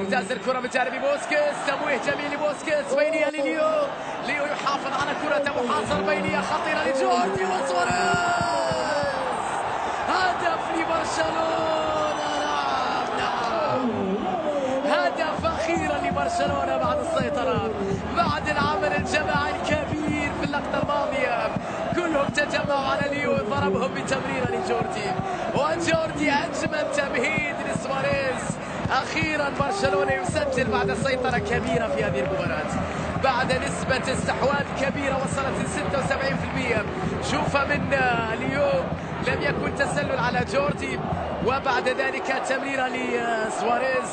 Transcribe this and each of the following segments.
ممتاز الكرة من جانب بوسكيتس، تمويه جميل لبوسكيتس، بينية لليو، ليو يحافظ على كرة محاصرة، بينية خطيرة لجوردي وسواريز، هدف لبرشلونة. نعم هدف أخيرا لبرشلونة بعد السيطرة، بعد العمل الجماعي الكبير في اللقطة الماضية. كلهم تجمعوا على ليو، ضربهم بتمريرة لجوردي، وجوردي أجمل تمهيد لسواريز. أخيرا برشلونة يسجل بعد سيطرة كبيرة في هذه المباراة، بعد نسبة استحواذ كبيرة وصلت ل 76%. شوف من ليو، لم يكن تسلل على جوردي، وبعد ذلك تمريرة لسواريز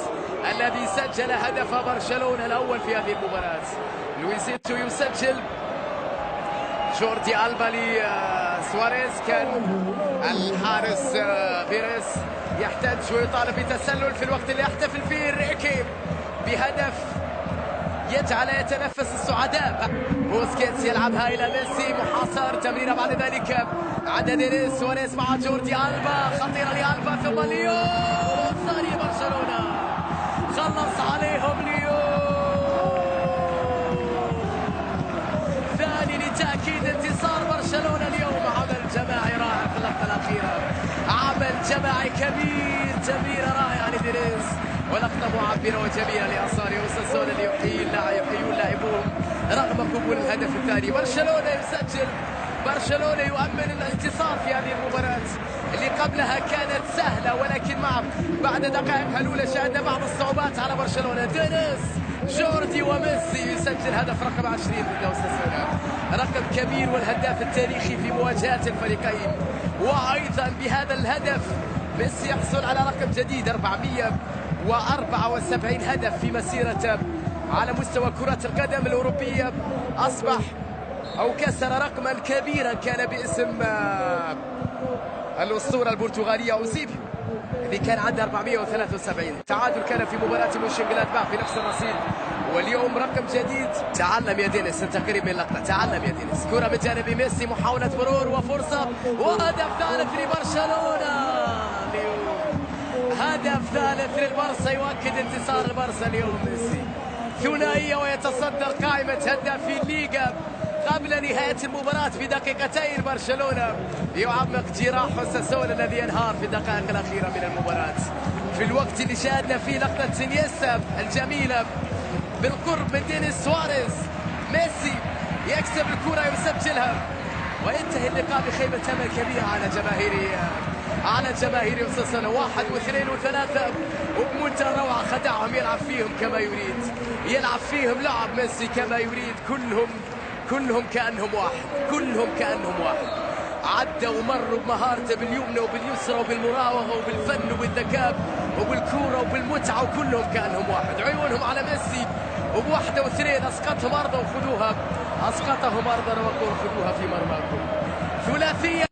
الذي سجل هدف برشلونة الأول في هذه المباراة. لويزيتو يسجل، جوردي ألبا لسواريز، كان الحارس بيريز يحتاج ويطالب بتسلل في الوقت اللي يحتفل فيه ريكي بهدف يجعل يتنفس السعداء. بوسكيتس يلعبها إلى ميسي، محاصر، تمريرة بعد ذلك عند دينيس سواريز مع جوردي ألبا، خطيرة لألبا ثم ليو، ثاني برشلونة خلص عليهم ليو، ثاني لتأكيد انتصار برشلونة اليوم. عمل جماعي رائع في اللقطة الأخيرة، عمل جماعي كبير، تمريرة رائعة لدينيس، ولقطة معبرة وجميلة لأصاري وساسونا يحيون لاعبوهم رغم قبول الهدف الثاني. برشلونة يسجل، برشلونة يؤمن الانتصار في هذه المباراة اللي قبلها كانت سهلة، ولكن بعد دقائق هلولة شاهدنا بعض الصعوبات على برشلونة. دينيس، جوردي وميسي يسجل هدف رقم 20 ضد أوساسونا، رقم كبير والهداف التاريخي في مواجهات الفريقين. وأيضا بهذا الهدف ميسي يحصل على رقم جديد، 474 هدف في مسيرته على مستوى كرة القدم الأوروبية. أصبح أو كسر رقما كبيرا كان باسم الأسطورة البرتغالية أوزيبيو اللي كان عنده 473. تعادل كان في مباراة مونشنجلادباخ في نفس الرصيد، واليوم رقم جديد. تعلم يا دينيس، انت قريب من اللقطة، تعلم يا دينيس. كرة من جانب ميسي، محاولة مرور وفرصة، وهدف ثالث لبرشلونة. هدف ثالث للبارسا يؤكد انتصار البارسا اليوم. ميسي ثنائية ويتصدر قائمة هدافي الليغا قبل نهاية المباراة بدقيقتين. برشلونة يعمق جراح ساسونا الذي ينهار في الدقائق الأخيرة من المباراة، في الوقت اللي شاهدنا فيه لقطة سينيستا الجميلة بالقرب من دينيس سواريز. ميسي يكسب الكرة يسجلها، وينتهي اللقاء بخيبة أمل كبيرة على جماهير أوساسونا. 1 و2 و3 وبمنتهى الروعة، خدعهم يلعب فيهم كما يريد، يلعب فيهم لعب ميسي كما يريد. كلهم كأنهم واحد، كلهم كأنهم واحد. عدى ومروا بمهارته باليمنى وباليسرى وبالمراوغة وبالفن وبالذكاء وبالكورة وبالمتعة، وكلهم كأنهم واحد. عيونهم على ميسي، وبواحدة واثنين أسقطهم أرضا وخذوها، أسقطهم أرضا وخذوها في مرماكم. ثلاثية.